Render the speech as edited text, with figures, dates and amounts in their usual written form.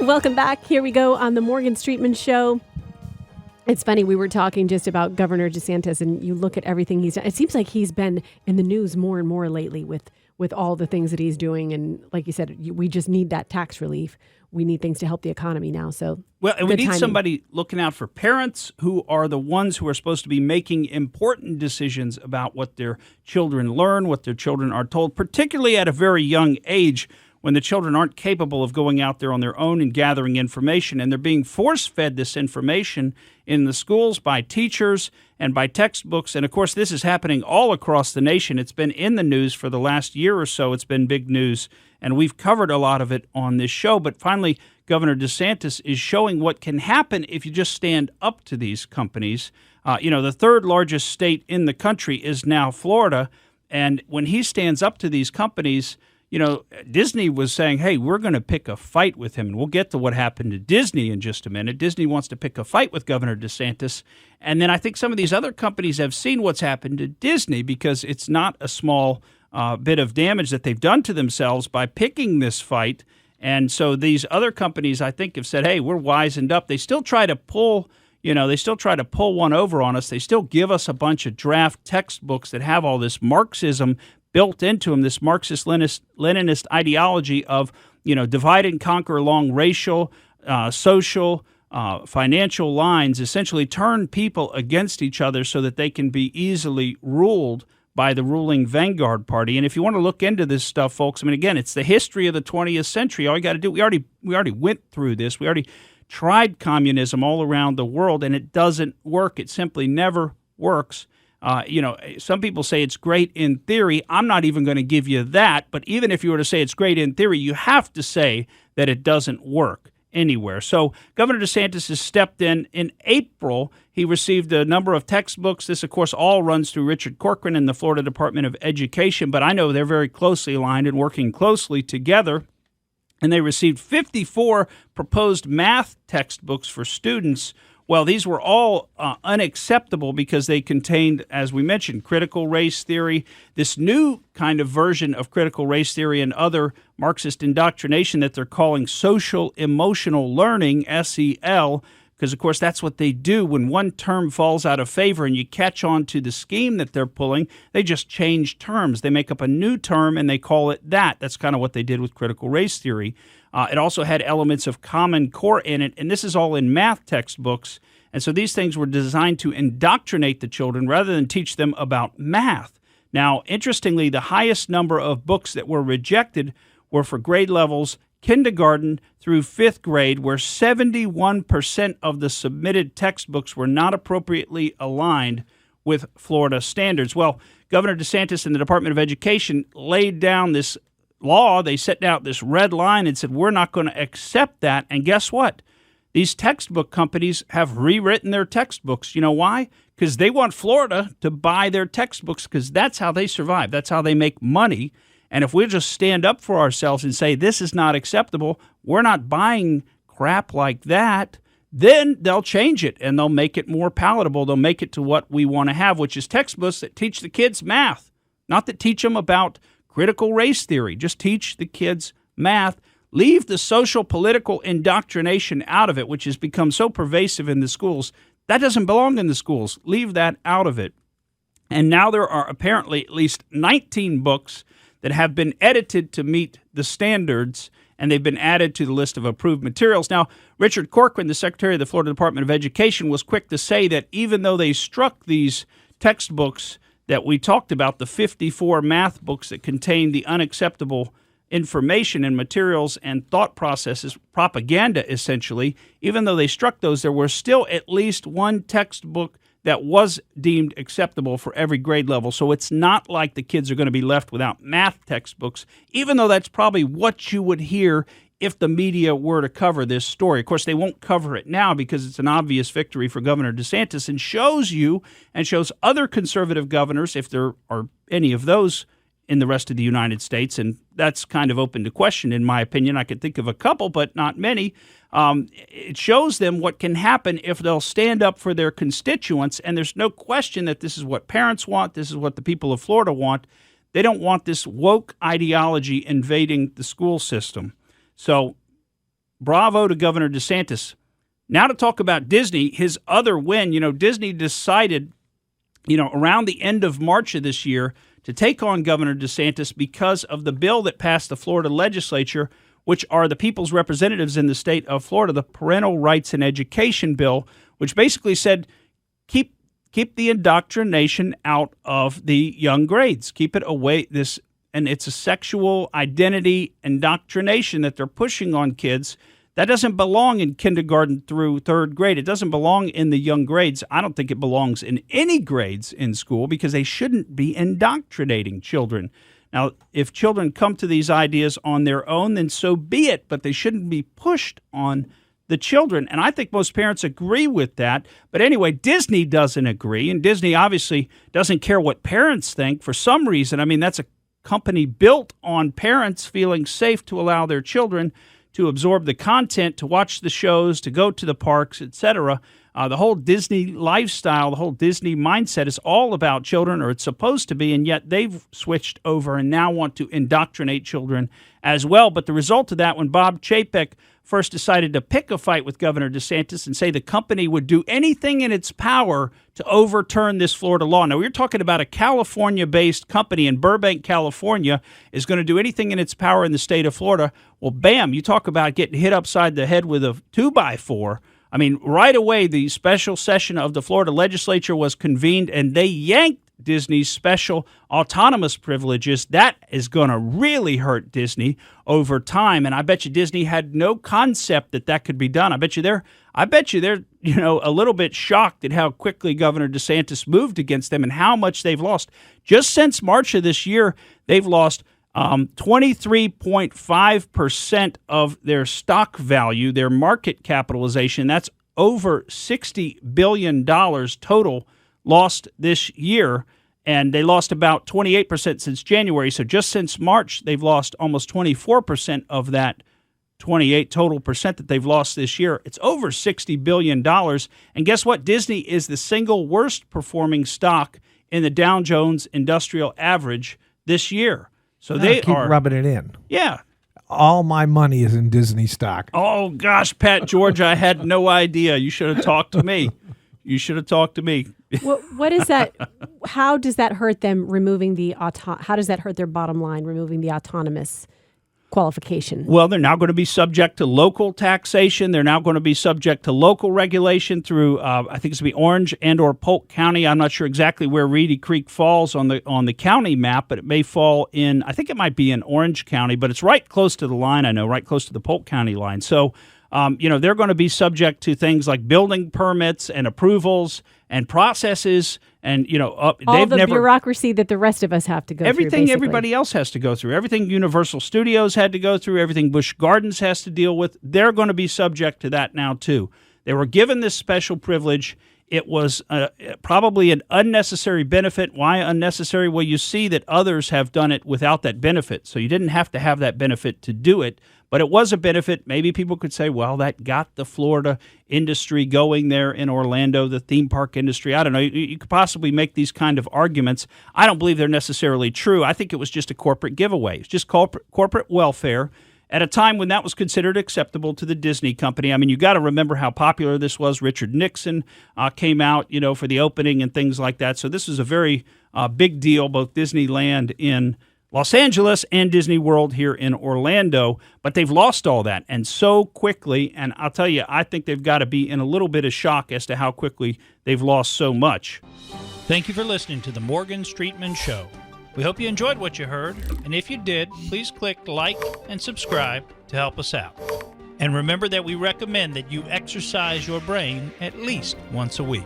Welcome back. Here we go on the Morgan Streetman Show. It's funny, we were talking just about Governor DeSantis, and you look at everything he's done. It seems like he's been in the news more and more lately with all the things that he's doing. And like you said, we just need that tax relief. We need things to help the economy now. So, well, and we need timing. somebody looking out for parents who are the ones who are supposed to be making important decisions about what their children learn, what their children are told, particularly at a very young age, when the children aren't capable of going out there on their own and gathering information, and they're being force-fed this information in the schools by teachers and by textbooks. And, of course, this is happening all across the nation. It's been in the news for the last year or so. It's been big news, and we've covered a lot of it on this show. But finally, Governor DeSantis is showing what can happen if you just stand up to these companies. The third largest state in the country is now Florida, and when he stands up to these companies, Disney was saying, hey, we're going to pick a fight with him. And we'll get to what happened to Disney in just a minute. Disney wants to pick a fight with Governor DeSantis. And then I think some of these other companies have seen what's happened to Disney, because it's not a small bit of damage that they've done to themselves by picking this fight. And so these other companies, I think, have said, hey, we're wizened up. They still try to pull one over on us. They still give us a bunch of draft textbooks that have all this Marxism built into them, this Marxist-Leninist ideology of, divide and conquer along racial, social, financial lines, essentially turn people against each other so that they can be easily ruled by the ruling vanguard party. And if you want to look into this stuff, folks, again, it's the history of the 20th century. All you got to do, we already went through this. We already tried communism all around the world, and it doesn't work. It simply never works. Some people say it's great in theory. I'm not even going to give you that. But even if you were to say it's great in theory, you have to say that it doesn't work anywhere. So Governor DeSantis has stepped in. In April, he received a number of textbooks. This, of course, all runs through Richard Corcoran and the Florida Department of Education. But I know they're very closely aligned and working closely together. And they received 54 proposed math textbooks for students. Well, these were all unacceptable because they contained, as we mentioned, critical race theory, this new kind of version of critical race theory and other Marxist indoctrination that they're calling social emotional learning, SEL, because, of course, that's what they do. When one term falls out of favor and you catch on to the scheme that they're pulling, they just change terms. They make up a new term and they call it that. That's kind of what they did with critical race theory. It also had elements of Common Core in it, and this is all in math textbooks. And so these things were designed to indoctrinate the children rather than teach them about math. Now, interestingly, the highest number of books that were rejected were for grade levels kindergarten through fifth grade, where 71% of the submitted textbooks were not appropriately aligned with Florida standards. Well, Governor DeSantis and the Department of Education laid down this law. They set out this red line and said, we're not going to accept that. And guess what? These textbook companies have rewritten their textbooks. You know why? Because they want Florida to buy their textbooks, because that's how they survive. That's how they make money. And if we just stand up for ourselves and say, this is not acceptable, we're not buying crap like that, then they'll change it and they'll make it more palatable. They'll make it to what we want to have, which is textbooks that teach the kids math, not that teach them about critical race theory. Just teach the kids math. Leave the social political indoctrination out of it, which has become so pervasive in the schools. That doesn't belong in the schools. Leave that out of it. And now there are apparently at least 19 books that have been edited to meet the standards, and they've been added to the list of approved materials. Now, Richard Corcoran, the Secretary of the Florida Department of Education, was quick to say that even though they struck these textbooks that we talked about, the 54 math books that contain the unacceptable information and materials and thought processes, propaganda essentially, even though they struck those, there were still at least one textbook that was deemed acceptable for every grade level. So it's not like the kids are going to be left without math textbooks, even though that's probably what you would hear if the media were to cover this story. Of course, they won't cover it now because it's an obvious victory for Governor DeSantis, and shows other conservative governors, if there are any of those in the rest of the United States, and that's kind of open to question in my opinion. I could think of a couple, but not many. It shows them what can happen if they'll stand up for their constituents, and there's no question that this is what parents want, this is what the people of Florida want. They don't want this woke ideology invading the school system. So bravo to Governor DeSantis. Now to talk about Disney, his other win. Disney decided, around the end of March of this year to take on Governor DeSantis because of the bill that passed the Florida legislature, which are the people's representatives in the state of Florida, the Parental Rights and Education Bill, which basically said keep the indoctrination out of the young grades. Keep it away. And it's a sexual identity indoctrination that they're pushing on kids. That doesn't belong in kindergarten through third grade. It doesn't belong in the young grades. I don't think it belongs in any grades in school because they shouldn't be indoctrinating children. Now, if children come to these ideas on their own, then so be it, but they shouldn't be pushed on the children. And I think most parents agree with that. But anyway, Disney doesn't agree, and Disney obviously doesn't care what parents think for some reason. I mean, that's a company built on parents feeling safe to allow their children to absorb the content, to watch the shows, to go to the parks, etc. The whole Disney lifestyle, the whole Disney mindset is all about children, or it's supposed to be, and yet they've switched over and now want to indoctrinate children as well. But the result of that, when Bob Chapek first decided to pick a fight with Governor DeSantis and say the company would do anything in its power to overturn this Florida law. Now, we're talking about a California-based company in Burbank, California, is going to do anything in its power in the state of Florida. Well, bam, you talk about getting hit upside the head with a 2x4. I mean, right away, the special session of the Florida legislature was convened, and they yanked Disney's special autonomous privileges. That is going to really hurt Disney over time, and I bet you Disney had no concept that could be done. I bet you they're a little bit shocked at how quickly Governor DeSantis moved against them and how much they've lost. Just since March of this year, they've lost 23.5% of their stock value, their market capitalization. That's over $60 billion total lost this year, and they lost about 28% since January. So just since March, they've lost almost 24% of that 28 total percent that they've lost this year. It's over $60 billion. And guess what? Disney is the single worst performing stock in the Dow Jones Industrial Average this year. So they keep rubbing it in. Yeah. All my money is in Disney stock. Oh, gosh, Pat George, I had no idea. You should have talked to me. You should have talked to me. What is that? How does that hurt them removing how does that hurt their bottom line, removing the autonomous qualification? Well, they're now going to be subject to local taxation. They're now going to be subject to local regulation through, I think it's going to be Orange and or Polk County. I'm not sure exactly where Reedy Creek falls on the county map, but it may fall in, I think it might be in Orange County, but it's right close to the line, I know, right close to the Polk County line. So, they're going to be subject to things like building permits and approvals and processes, and all the bureaucracy that the rest of us have to go through. Everything everybody else has to go through. Everything Universal Studios had to go through. Everything Busch Gardens has to deal with. They're going to be subject to that now too. They were given this special privilege. It was probably an unnecessary benefit. Why unnecessary? Well, you see that others have done it without that benefit, so you didn't have to have that benefit to do it. But it was a benefit. Maybe people could say, well, that got the Florida industry going there in Orlando, the theme park industry. I don't know. You could possibly make these kind of arguments. I don't believe they're necessarily true. I think it was just a corporate giveaway. It's just corporate welfare at a time when that was considered acceptable to the Disney company. I mean, you got to remember how popular this was. Richard Nixon came out, for the opening and things like that. So this is a very big deal, both Disneyland in Los Angeles and Disney World here in Orlando, but they've lost all that and so quickly, and I'll tell you, I think they've got to be in a little bit of shock as to how quickly they've lost so much. Thank you for listening to the Morgan Streetman Show. We hope you enjoyed what you heard, and if you did, please click like and subscribe to help us out. And remember that we recommend that you exercise your brain at least once a week.